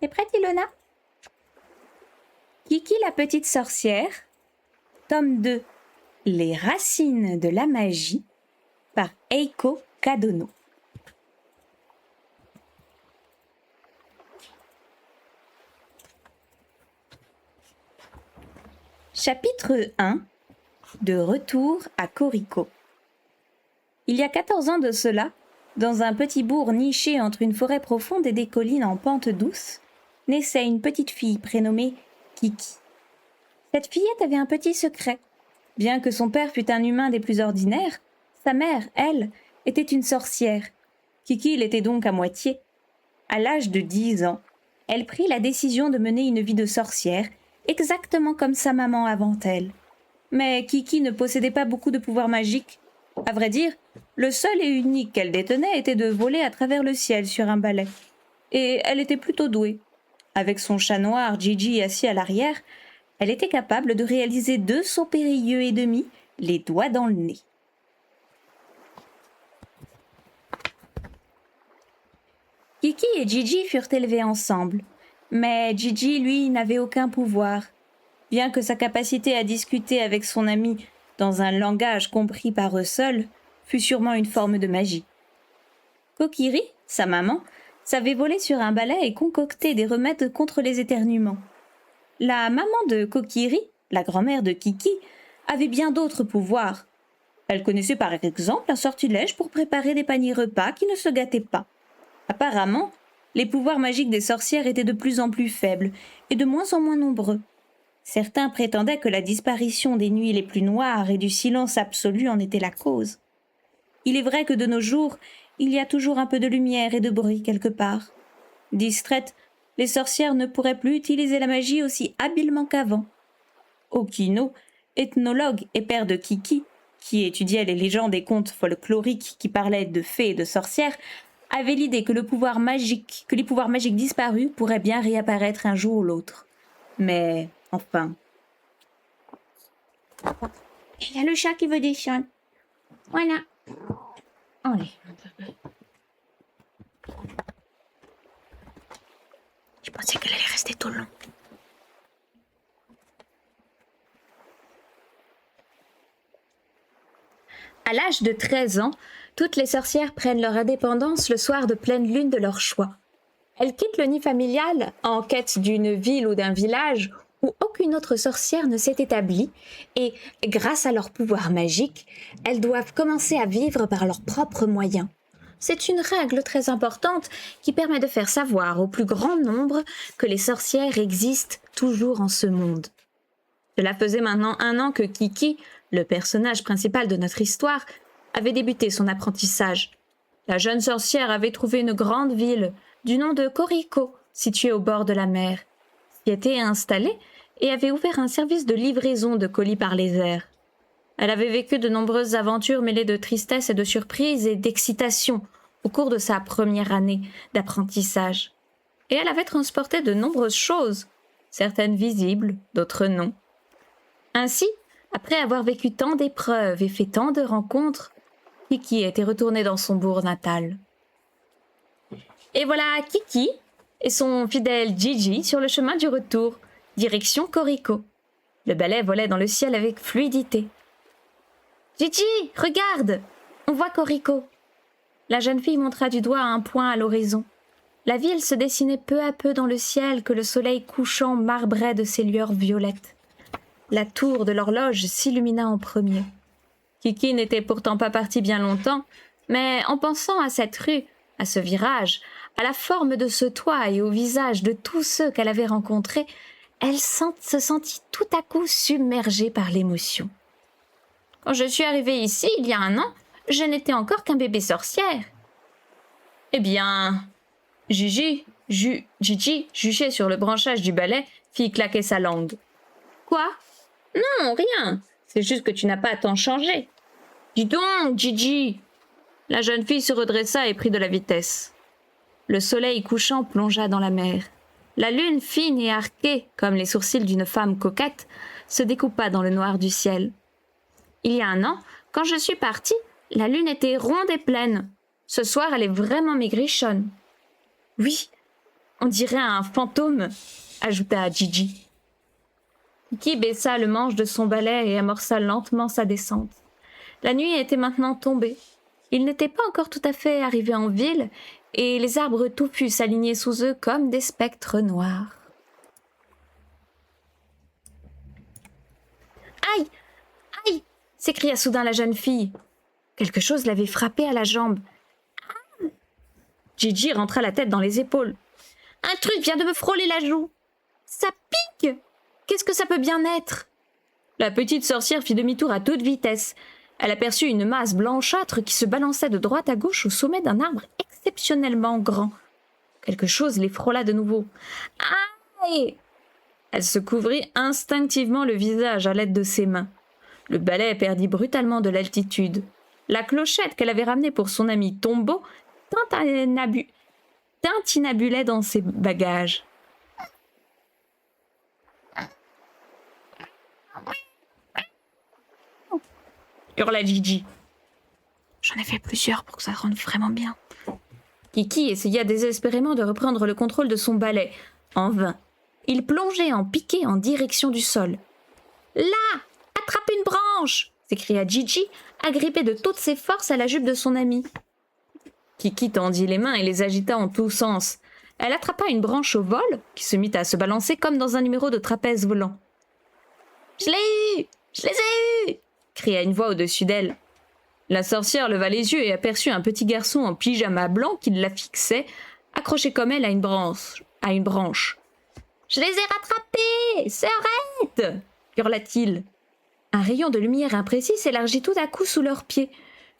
T'es prête, Ilona? Kiki la petite sorcière, tome 2, Les racines de la magie, par Eiko Kadono. Chapitre 1. De retour à Koriko. Il y a 14 ans de cela, dans un petit bourg niché entre une forêt profonde et des collines en pente douce, naissait une petite fille prénommée Kiki. Cette fillette avait un petit secret. Bien que son père fût un humain des plus ordinaires, sa mère, elle, était une sorcière. Kiki l'était donc à moitié. À l'âge de 10 ans, elle prit la décision de mener une vie de sorcière, exactement comme sa maman avant elle. Mais Kiki ne possédait pas beaucoup de pouvoirs magiques. À vrai dire, le seul et unique qu'elle détenait était de voler à travers le ciel sur un balai. Et elle était plutôt douée. Avec son chat noir Gigi assis à l'arrière, elle était capable de réaliser 2 sauts périlleux et demi, les doigts dans le nez. Kiki et Gigi furent élevés ensemble, mais Gigi, lui, n'avait aucun pouvoir. Bien que sa capacité à discuter avec son ami dans un langage compris par eux seuls fût sûrement une forme de magie. Kokiri, sa maman, savait voler sur un balai et concocter des remèdes contre les éternuements. La maman de Kokiri, la grand-mère de Kiki, avait bien d'autres pouvoirs. Elle connaissait par exemple un sortilège pour préparer des paniers repas qui ne se gâtaient pas. Apparemment, les pouvoirs magiques des sorcières étaient de plus en plus faibles et de moins en moins nombreux. Certains prétendaient que la disparition des nuits les plus noires et du silence absolu en était la cause. Il est vrai que de nos jours, il y a toujours un peu de lumière et de bruit quelque part. Distraites, les sorcières ne pourraient plus utiliser la magie aussi habilement qu'avant. Okino, ethnologue et père de Kiki, qui étudiait les légendes et contes folkloriques qui parlaient de fées et de sorcières, avait l'idée que les pouvoirs magiques disparus pourraient bien réapparaître un jour ou l'autre. Mais, enfin... Il y a le chat qui veut descendre. Voilà. Allez. Je pensais qu'elle allait rester tout le long. À l'âge de 13 ans, toutes les sorcières prennent leur indépendance le soir de pleine lune de leur choix. Elles quittent le nid familial en quête d'une ville ou d'un village où aucune autre sorcière ne s'est établie et, grâce à leur pouvoir magique, elles doivent commencer à vivre par leurs propres moyens. C'est une règle très importante qui permet de faire savoir au plus grand nombre que les sorcières existent toujours en ce monde. Cela faisait maintenant 1 an que Kiki, le personnage principal de notre histoire, avait débuté son apprentissage. La jeune sorcière avait trouvé une grande ville du nom de Koriko, située au bord de la mer, s'y était installée et avait ouvert un service de livraison de colis par les airs. Elle avait vécu de nombreuses aventures mêlées de tristesse et de surprise et d'excitation au cours de sa première année d'apprentissage. Et elle avait transporté de nombreuses choses, certaines visibles, d'autres non. Ainsi, après avoir vécu tant d'épreuves et fait tant de rencontres, Kiki était retournée dans son bourg natal. Et voilà Kiki et son fidèle Gigi sur le chemin du retour, direction Koriko. Le balai volait dans le ciel avec fluidité. « Gigi, regarde! On voit Koriko !» La jeune fille montra du doigt un point à l'horizon. La ville se dessinait peu à peu dans le ciel que le soleil couchant marbrait de ses lueurs violettes. La tour de l'horloge s'illumina en premier. Kiki n'était pourtant pas partie bien longtemps, mais en pensant à cette rue, à ce virage, à la forme de ce toit et au visage de tous ceux qu'elle avait rencontrés, elle se sentit tout à coup submergée par l'émotion. Quand je suis arrivée ici, il y a 1 an, je n'étais encore qu'un bébé sorcière. Eh bien, Gigi, juché sur le branchage du balai, fit claquer sa langue. Quoi? Non, rien. C'est juste que tu n'as pas tant changé. Dis donc, Gigi. La jeune fille se redressa et prit de la vitesse. Le soleil couchant plongea dans la mer. La lune fine et arquée, comme les sourcils d'une femme coquette, se découpa dans le noir du ciel. Il y a 1 an, quand je suis partie, la lune était ronde et pleine. Ce soir, elle est vraiment maigrichonne. Oui, On dirait un fantôme, ajouta Gigi. Kiki baissa le manche de son balai et amorça lentement sa descente. La nuit était maintenant tombée. Ils n'étaient pas encore tout à fait arrivés en ville, et les arbres touffus s'alignaient sous eux comme des spectres noirs. « Aïe! Aïe !» s'écria soudain la jeune fille. Quelque chose l'avait frappée à la jambe. Gigi rentra la tête dans les épaules. « Un truc vient de me frôler la joue. Ça pique! Qu'est-ce que ça peut bien être ?» La petite sorcière fit demi-tour à toute vitesse. Elle aperçut une masse blanchâtre qui se balançait de droite à gauche au sommet d'un arbre exceptionnellement grand. Quelque chose les frôla de nouveau. « Aïe !» Elle se couvrit instinctivement le visage à l'aide de ses mains. Le balai perdit brutalement de l'altitude. La clochette qu'elle avait ramenée pour son ami Tombeau tintinabulait dans ses bagages. Hurla Gigi. J'en ai fait plusieurs pour que ça rende vraiment bien. Kiki essaya désespérément de reprendre le contrôle de son balai. En vain. Il plongeait en piqué en direction du sol. « Là! Attrape une branche !» s'écria Gigi, agrippée de toutes ses forces à la jupe de son ami. Kiki tendit les mains et les agita en tous sens. Elle attrapa une branche au vol, qui se mit à se balancer comme dans un numéro de trapèze volant. « Je l'ai eu! Je les ai eus !» cria une voix au-dessus d'elle. La sorcière leva les yeux et aperçut un petit garçon en pyjama blanc qui la fixait, accroché comme elle à une branche. « Je les ai rattrapés! S'arrête !» hurla-t-il. Un rayon de lumière imprécis s'élargit tout à coup sous leurs pieds.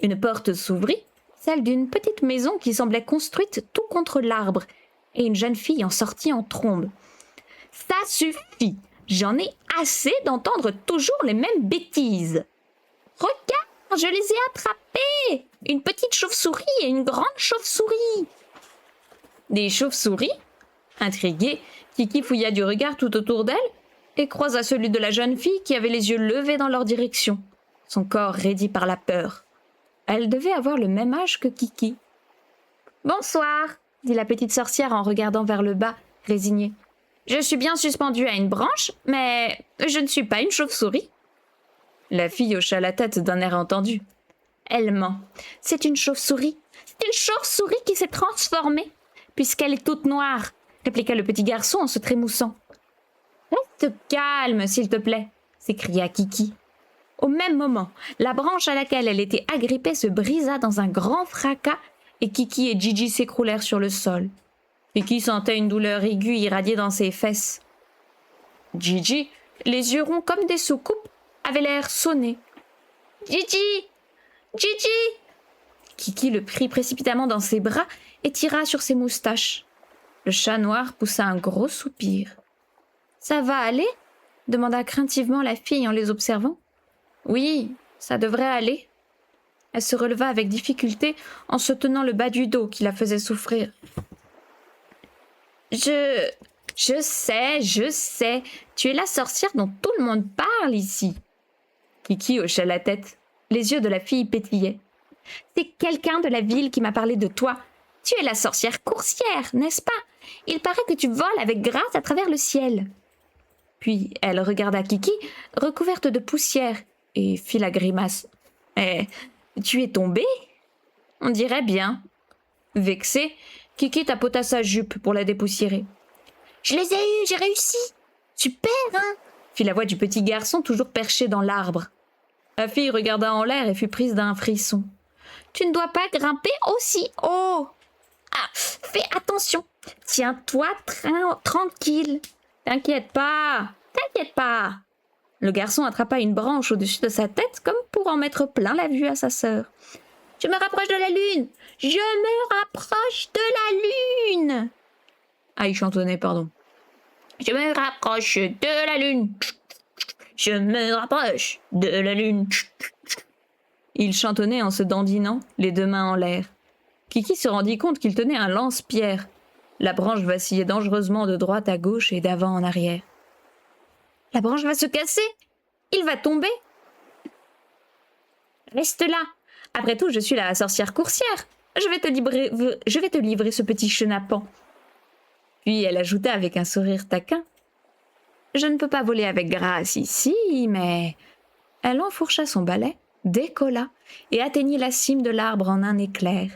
Une porte s'ouvrit, celle d'une petite maison qui semblait construite tout contre l'arbre, et une jeune fille en sortit en trombe. « Ça suffit! J'en ai assez d'entendre toujours les mêmes bêtises! Regarde, je les ai attrapés! Une petite chauve-souris et une grande chauve-souris! » Des chauves-souris? Intriguée, Kiki fouilla du regard tout autour d'elle et croisa celui de la jeune fille qui avait les yeux levés dans leur direction, son corps raidi par la peur. Elle devait avoir le même âge que Kiki. « Bonsoir, » dit la petite sorcière en regardant vers le bas, résignée. « Je suis bien suspendue à une branche, mais je ne suis pas une chauve-souris. » La fille hocha la tête d'un air entendu. « Elle ment. C'est une chauve-souris. C'est une chauve-souris qui s'est transformée, puisqu'elle est toute noire, » répliqua le petit garçon en se trémoussant. « Reste calme, s'il te plaît, » s'écria Kiki. Au même moment, la branche à laquelle elle était agrippée se brisa dans un grand fracas et Kiki et Gigi s'écroulèrent sur le sol. Kiki sentait une douleur aiguë irradier dans ses fesses. Gigi, les yeux ronds comme des soucoupes, avait l'air sonné. « Gigi! Gigi !» Kiki le prit précipitamment dans ses bras et tira sur ses moustaches. Le chat noir poussa un gros soupir. « Ça va aller ?» demanda craintivement la fille en les observant. « Oui, ça devrait aller. » Elle se releva avec difficulté en se tenant le bas du dos qui la faisait souffrir. « Je sais, tu es la sorcière dont tout le monde parle ici. » Kiki hocha la tête. Les yeux de la fille pétillaient. « C'est quelqu'un de la ville qui m'a parlé de toi. Tu es la sorcière coursière, n'est-ce pas? Il paraît que tu voles avec grâce à travers le ciel. » Puis elle regarda Kiki, recouverte de poussière, et fit la grimace. « Eh, tu es tombée ?» On dirait bien. Vexée, Kiki tapota sa jupe pour la dépoussiérer. « Je les ai eus, j'ai réussi. Super, hein ?» fit la voix du petit garçon toujours perché dans l'arbre. La fille regarda en l'air et fut prise d'un frisson. « Tu ne dois pas grimper aussi haut. Ah, fais attention. Tiens-toi tranquille. T'inquiète pas. Le garçon attrapa une branche au-dessus de sa tête comme pour en mettre plein la vue à sa sœur. « Je me rapproche de la lune. Je me rapproche de la lune. » Ah, il chantonnait, pardon. « Je me rapproche de la lune. Je me rapproche de la lune. » Il chantonnait en se dandinant, les deux mains en l'air. Kiki se rendit compte qu'il tenait un lance-pierre. La branche vacillait dangereusement de droite à gauche et d'avant en arrière. « La branche va se casser. Il va tomber. »« Reste là. Après tout, je suis la sorcière coursière. Je vais te livrer ce petit chenapan. » Puis elle ajouta avec un sourire taquin. « Je ne peux pas voler avec grâce ici, mais… » Elle enfourcha son balai, décolla et atteignit la cime de l'arbre en un éclair.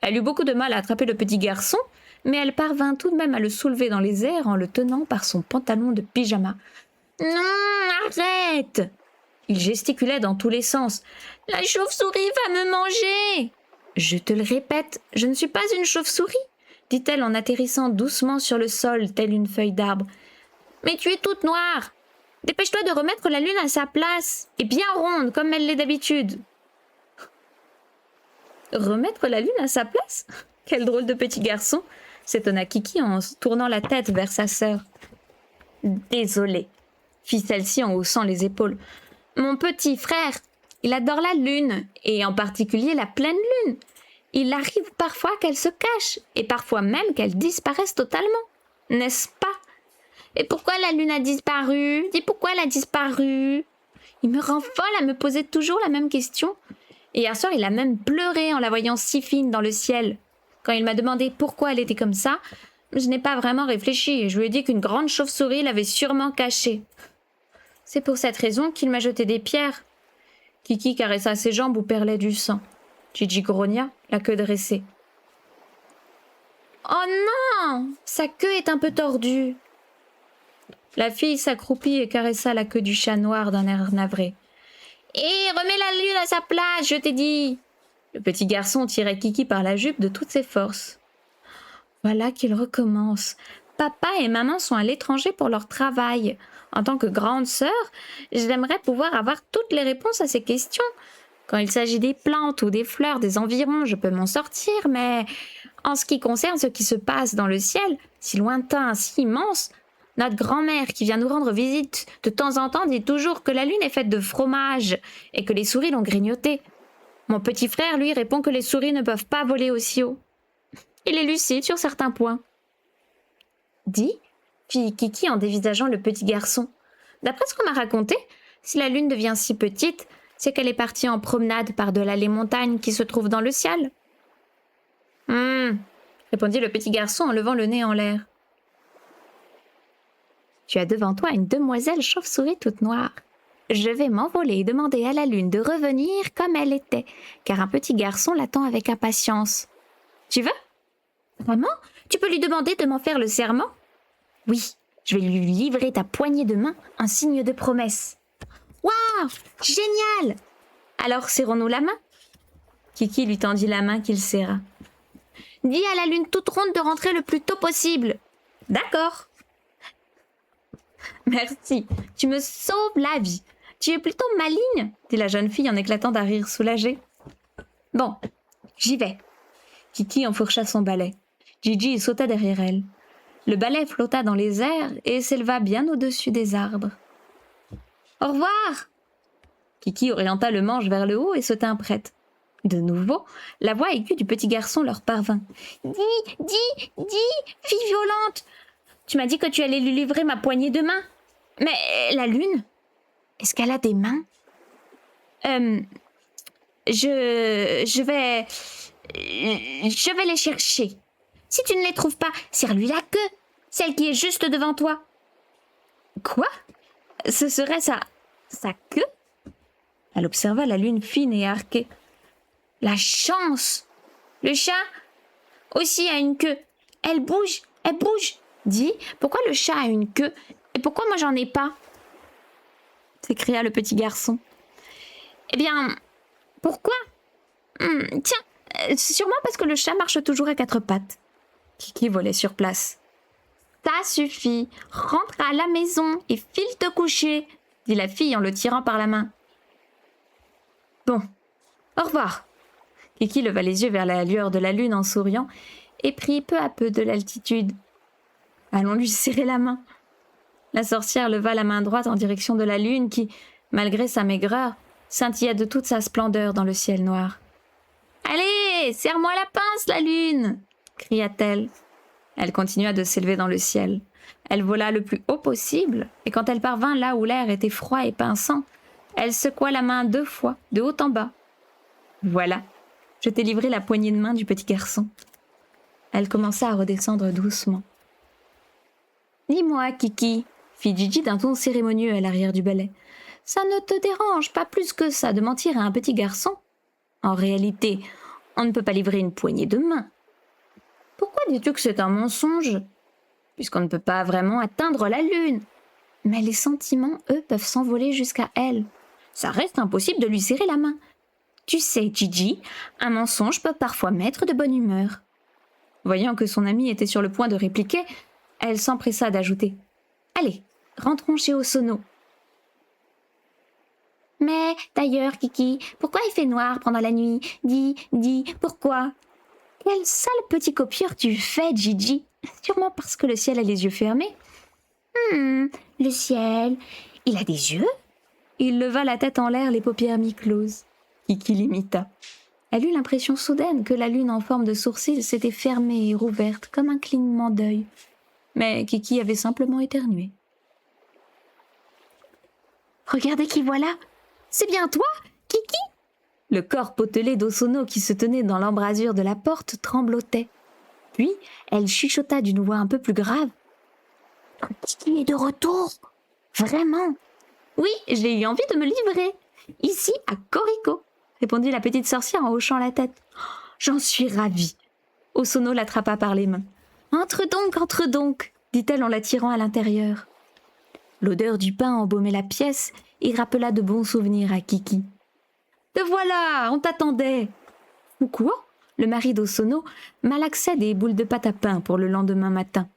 Elle eut beaucoup de mal à attraper le petit garçon, mais elle parvint tout de même à le soulever dans les airs en le tenant par son pantalon de pyjama. « Non, arrête !» Il gesticulait dans tous les sens. « La chauve-souris va me manger !»« Je te le répète, je ne suis pas une chauve-souris !» dit-elle en atterrissant doucement sur le sol, telle une feuille d'arbre. « Mais tu es toute noire ! Dépêche-toi de remettre la lune à sa place, et bien ronde, comme elle l'est d'habitude. » Remettre la lune à sa place ? Quel drôle de petit garçon, s'étonna Kiki en tournant la tête vers sa sœur. Désolée, fit celle-ci en haussant les épaules. Mon petit frère, il adore la lune, et en particulier la pleine lune. Il arrive parfois qu'elle se cache, et parfois même qu'elle disparaisse totalement. N'est-ce pas ? Et pourquoi la lune a disparu ? Dis pourquoi elle a disparu ? Il me rend folle à me poser toujours la même question. Et hier soir, il a même pleuré en la voyant si fine dans le ciel. Quand il m'a demandé pourquoi elle était comme ça, je n'ai pas vraiment réfléchi et je lui ai dit qu'une grande chauve-souris l'avait sûrement cachée. C'est pour cette raison qu'il m'a jeté des pierres. Kiki caressa ses jambes où perlait du sang. Gigi grogna, la queue dressée. « Oh non ! Sa queue est un peu tordue !» La fille s'accroupit et caressa la queue du chat noir d'un air navré. « Hé, remets la lune à sa place, je t'ai dit !» Le petit garçon tirait Kiki par la jupe de toutes ses forces. Voilà qu'il recommence. Papa et maman sont à l'étranger pour leur travail. En tant que grande sœur, j'aimerais pouvoir avoir toutes les réponses à ces questions. Quand il s'agit des plantes ou des fleurs, des environs, je peux m'en sortir, mais en ce qui concerne ce qui se passe dans le ciel, si lointain, si immense, notre grand-mère qui vient nous rendre visite de temps en temps dit toujours que la lune est faite de fromage et que les souris l'ont grignotée. Mon petit frère, lui, répond que les souris ne peuvent pas voler aussi haut. Il est lucide sur certains points. Dis, fit Kiki en dévisageant le petit garçon. D'après ce qu'on m'a raconté, si la lune devient si petite, c'est qu'elle est partie en promenade par-delà les montagnes qui se trouvent dans le ciel. Répondit le petit garçon en levant le nez en l'air. Tu as devant toi une demoiselle chauve-souris toute noire. Je vais m'envoler et demander à la lune de revenir comme elle était, car un petit garçon l'attend avec impatience. Tu veux ? Vraiment ? Tu peux lui demander de m'en faire le serment ? Oui, je vais lui livrer ta poignée de main, un signe de promesse. Waouh ! Génial ! Alors serrons-nous la main ? Kiki lui tendit la main qu'il serra. Dis à la lune toute ronde de rentrer le plus tôt possible. D'accord. Merci, tu me sauves la vie. Tu es plutôt maligne, dit la jeune fille en éclatant d'un rire soulagé. Bon, j'y vais. Kiki enfourcha son balai. Gigi sauta derrière elle. Le balai flotta dans les airs et s'éleva bien au-dessus des arbres. Au revoir. Kiki orienta le manche vers le haut et se tint prête. De nouveau, la voix aiguë du petit garçon leur parvint. Dis, fille violente, tu m'as dit que tu allais lui livrer ma poignée de main. Mais la lune, est-ce qu'elle a des mains ? Je vais les chercher. Si tu ne les trouves pas, serre-lui la queue, celle qui est juste devant toi. Quoi ? Ce serait sa queue ? Elle observa la lune fine et arquée. La chance ! Le chat aussi a une queue. Elle bouge. Dis, pourquoi le chat a une queue et pourquoi moi j'en ai pas ? S'écria le petit garçon. Eh bien, pourquoi ? Tiens, sûrement parce que le chat marche toujours à quatre pattes. Kiki volait sur place. Ça suffit, rentre à la maison et file te coucher, dit la fille en le tirant par la main. Bon, au revoir. Kiki leva les yeux vers la lueur de la lune en souriant et prit peu à peu de l'altitude. Allons lui serrer la main. La sorcière leva la main droite en direction de la lune qui, malgré sa maigreur, scintilla de toute sa splendeur dans le ciel noir. « Allez, serre-moi la pince, la lune !» cria-t-elle. Elle continua de s'élever dans le ciel. Elle vola le plus haut possible, et quand elle parvint là où l'air était froid et pinçant, elle secoua la main 2 fois, de haut en bas. « Voilà, je t'ai livré la poignée de main du petit garçon. » Elle commença à redescendre doucement. Dis-moi, Kiki, fit Gigi d'un ton cérémonieux à l'arrière du balai. Ça ne te dérange pas plus que ça de mentir à un petit garçon? En réalité, on ne peut pas livrer une poignée de main. Pourquoi dis-tu que c'est un mensonge? Puisqu'on ne peut pas vraiment atteindre la lune. Mais les sentiments, eux, peuvent s'envoler jusqu'à elle. Ça reste impossible de lui serrer la main. Tu sais, Gigi, un mensonge peut parfois mettre de bonne humeur. Voyant que son amie était sur le point de répliquer, elle s'empressa d'ajouter. Allez, rentrons chez Osono. Mais d'ailleurs, Kiki, pourquoi il fait noir pendant la nuit? Dis, pourquoi? Quel sale petit copieur tu fais, Gigi? Sûrement parce que le ciel a les yeux fermés. Le ciel, il a des yeux? Il leva la tête en l'air, les paupières mi-closes. Kiki l'imita. Elle eut l'impression soudaine que la lune en forme de sourcil s'était fermée et rouverte comme un clignement d'œil. Mais Kiki avait simplement éternué. Regardez qui voilà! C'est bien toi, Kiki? Le corps potelé d'Osono qui se tenait dans l'embrasure de la porte tremblotait. Puis, elle chuchota d'une voix un peu plus grave. Kiki est de retour! Vraiment? Oui, j'ai eu envie de me livrer. Ici, à Corico, répondit la petite sorcière en hochant la tête. J'en suis ravie. Osono l'attrapa par les mains. Entre donc, dit-elle en l'attirant à l'intérieur. L'odeur du pain embaumait la pièce et rappela de bons souvenirs à Kiki. Te voilà, on t'attendait. Quoi? Le mari d'Osono malaxait des boules de pâte à pain pour le lendemain matin.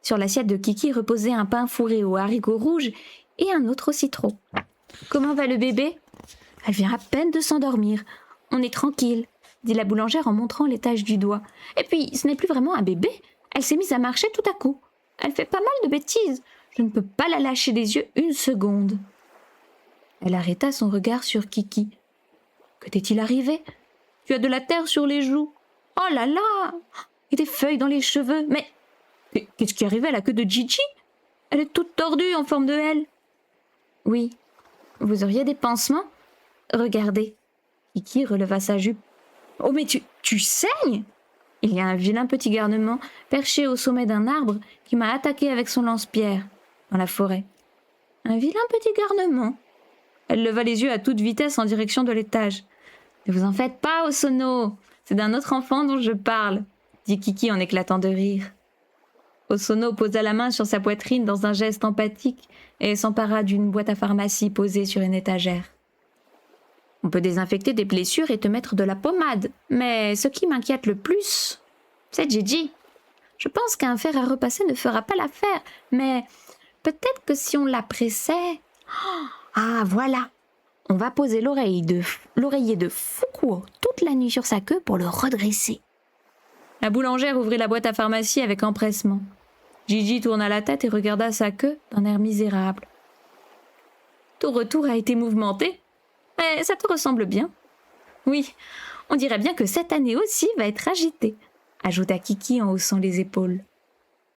Sur l'assiette de Kiki reposait un pain fourré aux haricots rouges et un autre au citron. Comment va le bébé? Elle vient à peine de s'endormir. On est tranquille, dit la boulangère en montrant les taches du doigt. Et puis, ce n'est plus vraiment un bébé. Elle s'est mise à marcher tout à coup. Elle fait pas mal de bêtises. Je ne peux pas la lâcher des yeux une seconde. Elle arrêta son regard sur Kiki. Que t'est-il arrivé? Tu as de la terre sur les joues. Oh là là! Et des feuilles dans les cheveux. Mais qu'est-ce qui arrivait à la queue de Gigi? Elle est toute tordue en forme de L. Oui. Vous auriez des pansements? Regardez. Kiki releva sa jupe. Oh, mais tu saignes? Il y a un vilain petit garnement perché au sommet d'un arbre qui m'a attaqué avec son lance-pierre dans la forêt. Un vilain petit garnement. Elle leva les yeux à toute vitesse en direction de l'étage. Ne vous en faites pas, Osono. C'est d'un autre enfant dont je parle, dit Kiki en éclatant de rire. Osono posa la main sur sa poitrine dans un geste empathique et s'empara d'une boîte à pharmacie posée sur une étagère. On peut désinfecter des blessures et te mettre de la pommade, mais ce qui m'inquiète le plus, c'est Gigi. Je pense qu'un fer à repasser ne fera pas l'affaire, mais peut-être que si on la pressait... Ah, voilà! On va poser l'oreiller de Fukuo toute la nuit sur sa queue pour le redresser. La boulangère ouvrit la boîte à pharmacie avec empressement. Gigi tourna la tête et regarda sa queue d'un air misérable. Ton retour a été mouvementé, mais ça te ressemble bien. Oui, on dirait bien que cette année aussi va être agitée, ajouta Kiki en haussant les épaules.